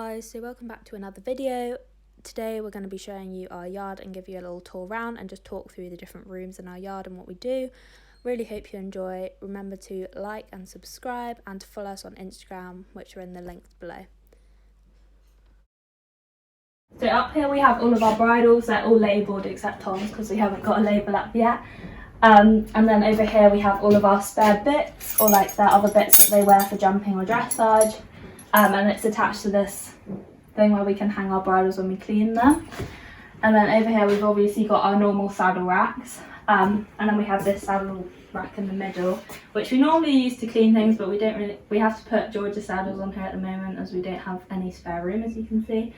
guys, so welcome back to another video. Today we're going to be showing you our yard and give you a little tour around and just talk through the different rooms in our yard and what we do. Really hope you enjoy. Remember to like and subscribe and to follow us on Instagram, which are in the links below. So up here we have all of our bridles. They're all labelled except Tom's because we haven't got a label up yet. And then over here we have all of our spare bits, or like their other bits that they wear for jumping or dressage. And it's attached to this thing where we can hang our bridles when we clean them. And then over here we've obviously got our normal saddle racks. And then we have this saddle rack in the middle, which we normally use to clean things, but we have to put George's saddles on here at the moment as we don't have any spare room, as you can see.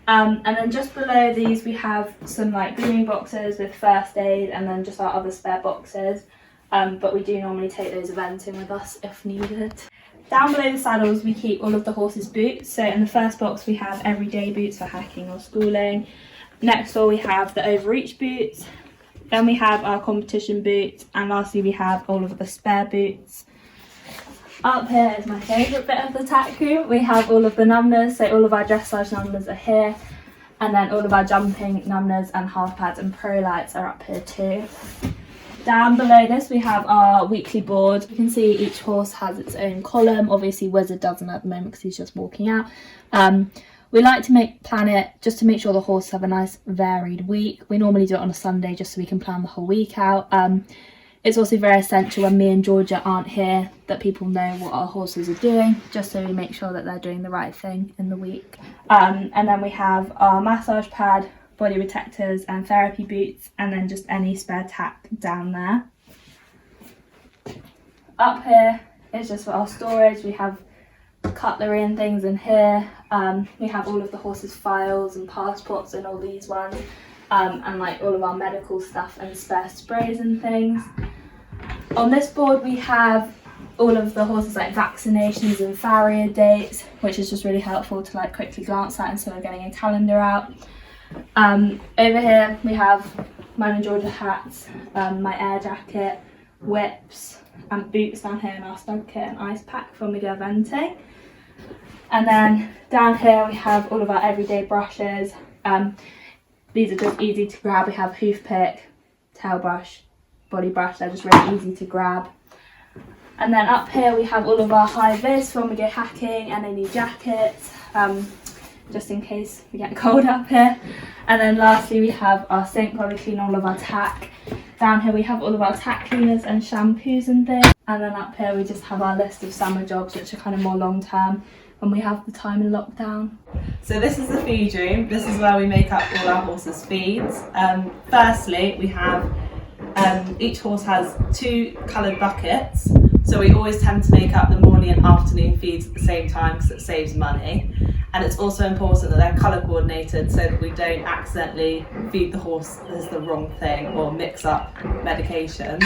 And then just below these we have some like grooming boxes with first aid, and then just our other spare boxes. But we do normally take those events in with us if needed. Down below the saddles we keep all of the horses' boots. So in the first box we have everyday boots for hacking or schooling. Next door we have the overreach boots. Then we have our competition boots, and lastly we have all of the spare boots. Up here is my favourite bit of the tack room. We have all of the numbers, so all of our dressage numbers are here, and then all of our jumping numbers and half pads and pro lights are up here too. Down below this we have our weekly board. You can see each horse has its own column. Obviously Wizard doesn't at the moment because he's just walking out. We like to plan it just to make sure the horses have a nice varied week. We normally do it on a Sunday just so we can plan the whole week out. It's also very essential when me and Georgia aren't here that people know what our horses are doing, just so we make sure that they're doing the right thing in the week. And then we have our massage pad, body protectors and therapy boots, and then just any spare tack down there. Up here is just for our storage. We have cutlery and things in here. We have all of the horses' files and passports in all these ones, and like all of our medical stuff and spare sprays and things. On this board we have all of the horses' like vaccinations and farrier dates, which is just really helpful to like quickly glance at instead of getting a calendar out. Over here we have mine and Georgia's hats, my air jacket, whips and boots down here, and our stud kit and ice pack when we go eventing. And then down here we have all of our everyday brushes. These are just easy to grab. We have hoof pick, tail brush, body brush. They're just really easy to grab. And then up here we have all of our high vis when we go hacking, and any jackets, just in case we get cold up here. And then lastly we have our sink where we clean all of our tack. Down here we have all of our tack cleaners and shampoos and things. And then up here we just have our list of summer jobs, which are kind of more long term when we have the time in lockdown. So this is the feed room. This is where we make up all our horses' feeds. Firstly, we have each horse has 2 coloured buckets, so we always tend to make up the morning and afternoon feeds at the same time because it saves money. And it's also important that they're colour coordinated so that we don't accidentally feed the horse as the wrong thing or mix up medication.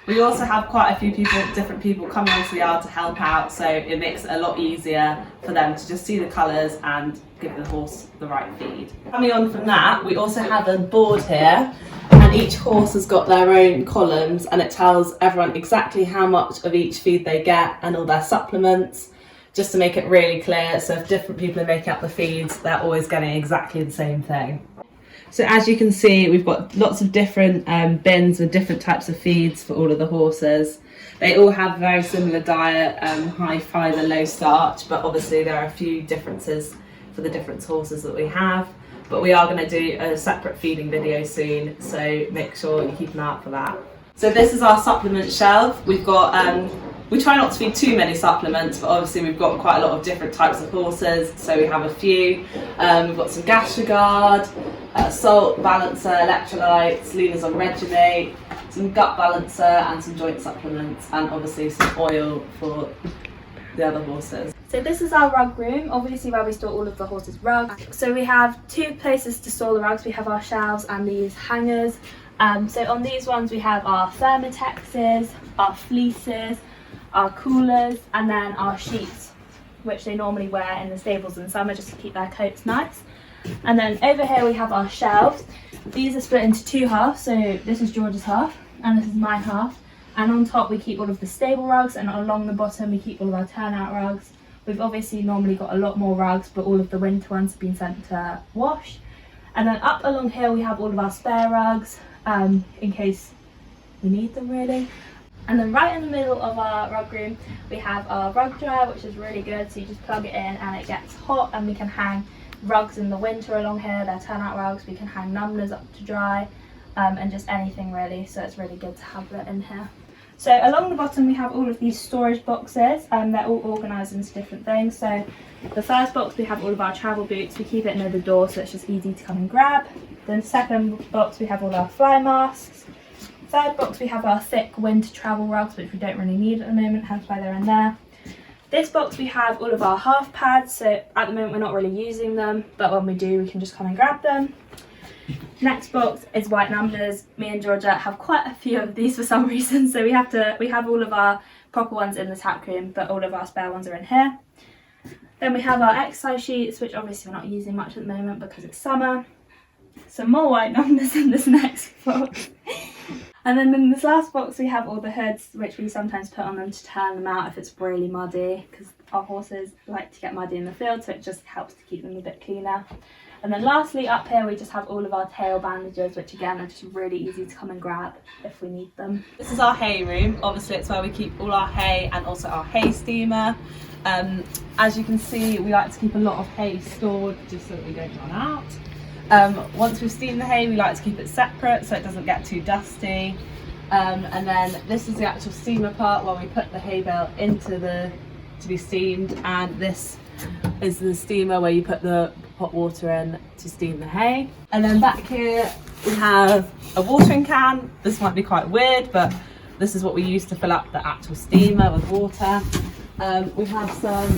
We also have quite a few different people coming onto the yard to help out, so it makes it a lot easier for them to just see the colours and give the horse the right feed. Coming on from that, we also have a board here, and each horse has got their own columns, and it tells everyone exactly how much of each feed they get and all their supplements, just to make it really clear. So if different people are making up the feeds, they're always getting exactly the same thing. So as you can see, we've got lots of different bins with different types of feeds for all of the horses. They all have very similar diet, high fibre, low starch, but obviously there are a few differences for the different horses that we have. But we are going to do a separate feeding video soon, so make sure you keep an eye out for that. So this is our supplement shelf. We've got, we try not to feed too many supplements, but obviously we've got quite a lot of different types of horses, so we have a few. We've got some Gastrogard, salt, balancer, electrolytes, Luna's on Reginate, some gut balancer and some joint supplements, and obviously some oil for the other horses. So this is our rug room, obviously where we store all of the horses' rugs. So we have 2 places to store the rugs. We have our shelves and these hangers. So on these ones we have our Thermotexes, our fleeces, our coolers, and then our sheets, which they normally wear in the stables in summer just to keep their coats nice. And then over here we have our shelves. These are split into 2 halves, so this is George's half and this is my half. And on top we keep all of the stable rugs, and along the bottom we keep all of our turnout rugs. We've obviously normally got a lot more rugs, but all of the winter ones have been sent to wash. And then up along here we have all of our spare rugs, in case we need them really. And then right in the middle of our rug room we have our rug dryer, which is really good. So you just plug it in and it gets hot, and we can hang rugs in the winter along here. They're turnout rugs. We can hang numblers up to dry, and just anything really. So it's really good to have that in here. So along the bottom we have all of these storage boxes, and they're all organised into different things. So the first box we have all of our travel boots. We keep it near the door so it's just easy to come and grab. Then second box we have all our fly masks. Third box we have our thick winter travel rugs, which we don't really need at the moment, hence why they're in there. This box we have all of our half pads, so at the moment we're not really using them, but when we do we can just come and grab them. Next box is white numblers. Me and Georgia have quite a few of these for some reason, so we have all of our proper ones in the tack room, but all of our spare ones are in here. Then we have our exercise sheets, which obviously we're not using much at the moment because it's summer. Some more white numblers in this next box. And then in this last box we have all the hoods, which we sometimes put on them to turn them out if it's really muddy, because our horses like to get muddy in the field, so it just helps to keep them a bit cleaner. And then lastly up here we just have all of our tail bandages, which again are just really easy to come and grab if we need them. This is our hay room. Obviously it's where we keep all our hay and also our hay steamer. As you can see, we like to keep a lot of hay stored just so that we don't run out. Once we've steamed the hay, we like to keep it separate so it doesn't get too dusty. And then this is the actual steamer part where we put the hay bale to be steamed, and this is the steamer where you put the hot water in to steam the hay. And then back here we have a watering can. This might be quite weird, but this is what we use to fill up the actual steamer with water. We have some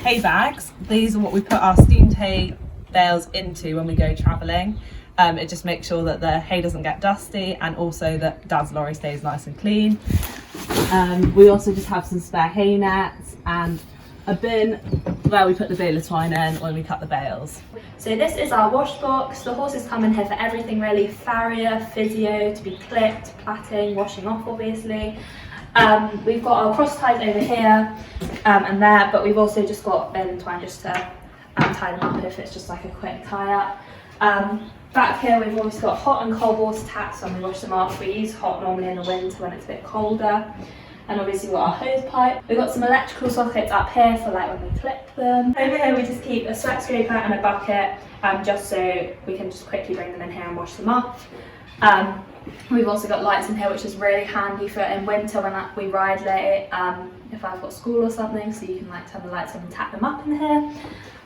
hay bags. These are what we put our steamed hay bales into when we go travelling. It just makes sure that the hay doesn't get dusty, and also that Dad's lorry stays nice and clean. We also just have some spare hay nets and a bin where we put the baler twine in when we cut the bales. So this is our wash box. The horses come in here for everything really: farrier, physio, to be clipped, plaiting, washing off obviously. We've got our cross ties over here and there, but we've also just got baler twine just to tie them up if it's just like a quick tie up. Back here we've always got hot and cold water taps when we wash them off. We use hot normally in the winter when it's a bit colder. And obviously we've got our hose pipe. We've got some electrical sockets up here for like when we clip them. Over here we just keep a sweat scraper and a bucket, just so we can just quickly bring them in here and wash them off. We've also got lights in here, which is really handy for in winter when we ride late, if I've got school or something, so you can like turn the lights on and tap them up in here.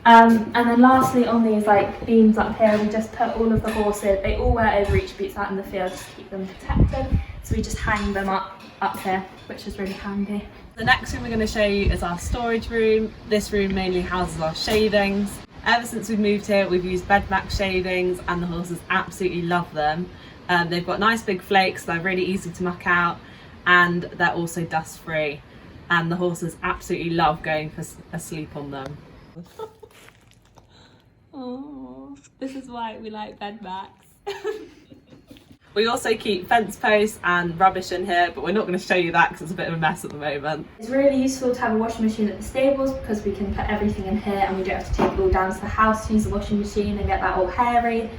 And then lastly, on these like beams up here, we just put all of the horses, they all wear over each boots out in the field just to keep them protected. So we just hang them up here, which is really handy. The next room we're going to show you is our storage room. This room mainly houses our shavings. Ever since we've moved here, we've used Bedmax shavings, and the horses absolutely love them. They've got nice big flakes, they're really easy to muck out, and they're also dust free. And the horses absolutely love going for a sleep on them. Oh, this is why we like Bedmax. We also keep fence posts and rubbish in here, but we're not going to show you that because it's a bit of a mess at the moment. It's really useful to have a washing machine at the stables because we can put everything in here and we don't have to take it all down to the house to use the washing machine and get that all hairy.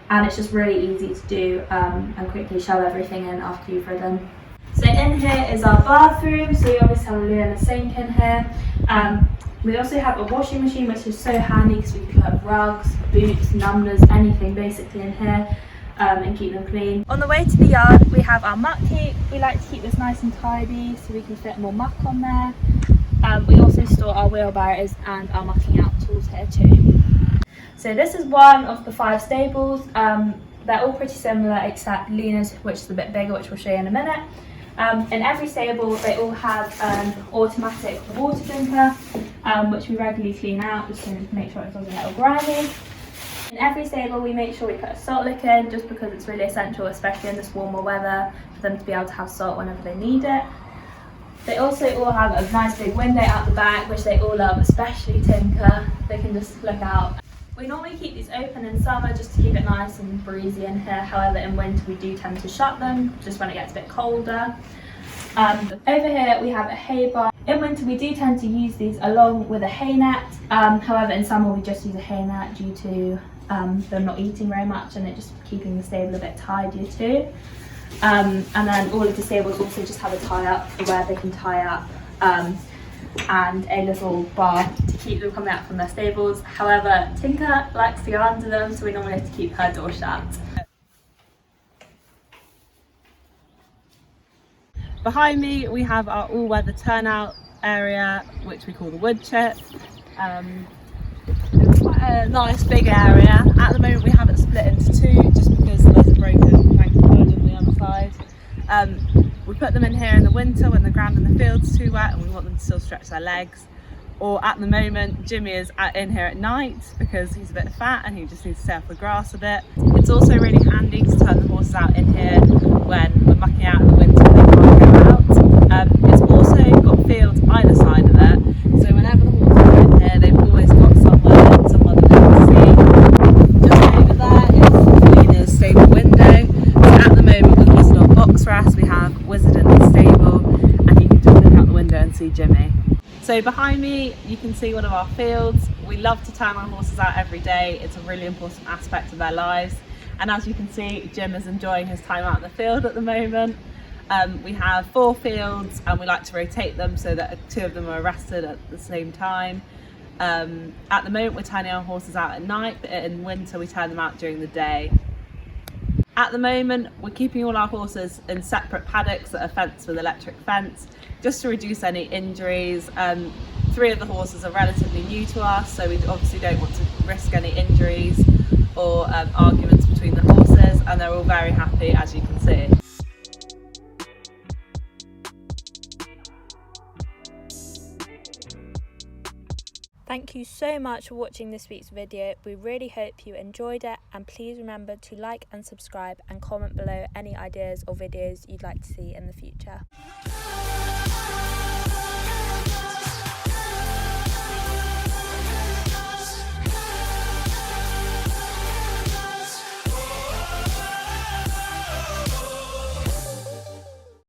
And it's just really easy to do and quickly shove everything in after you've ridden. So in here is our bathroom, so we obviously have a loo and a sink in here. We also have a washing machine, which is so handy because we can put rugs, boots, numblers, anything basically in here. And keep them clean. On the way to the yard we have our muck heap. We like to keep this nice and tidy so we can fit more muck on there. We also store our wheelbarrows and our mucking out tools here too. So this is one of the 5 stables. They're all pretty similar except Lena's, which is a bit bigger, which we'll show you in a minute. In every stable they all have an automatic water drinker, which we regularly clean out just to make sure it doesn't get all grimy. In every stable we make sure we put a salt lick in, just because it's really essential, especially in this warmer weather, for them to be able to have salt whenever they need it. They also all have a nice big window out the back, which they all love, especially Tinker. They can just look out. We normally keep these open in summer just to keep it nice and breezy in here. However, in winter we do tend to shut them just when it gets a bit colder. Over here we have a hay barn. In winter we do tend to use these along with a hay net, however in summer we just use a hay net due to them not eating very much and it just keeping the stable a bit tidier too. And then all of the stables also just have a tie up for where they can tie up, and a little bar to keep them coming out from their stables. However, Tinker likes to go under them, so we normally have to keep her door shut. Behind me we have our all-weather turnout area, which we call the wood chip. It's quite a nice big area. At the moment we have it split into two just because there's a broken plank wood on the other side. We put them in here in the winter when the ground in the field's too wet and we want them to still stretch their legs. Or at the moment Jimmy is in here at night because he's a bit fat and he just needs to stay off the grass a bit. It's also really handy to turn the horses out in here when we're mucking out in the winter and they can't go out. It's also got fields either side of it, so whenever the horses are in here they've always got someone that they can see. Just over there is Lena's stable window. So at the moment with Wizard on box rest we have Wizard in the stable and you can just look out the window and see Jimmy. So behind me you can see one of our fields. We love to turn our horses out every day. It's a really important aspect of their lives, and as you can see Jim is enjoying his time out in the field at the moment. We have 4 fields and we like to rotate them so that 2 of them are rested at the same time. At the moment we're turning our horses out at night, but in winter we turn them out during the day. At the moment we're keeping all our horses in separate paddocks that are fenced with electric fence just to reduce any injuries. 3 of the horses are relatively new to us, so we obviously don't want to risk any injuries or arguments between the horses, and they're all very happy as you can see. Thank you so much for watching this week's video. We really hope you enjoyed it, and please remember to like and subscribe and comment below any ideas or videos you'd like to see in the future.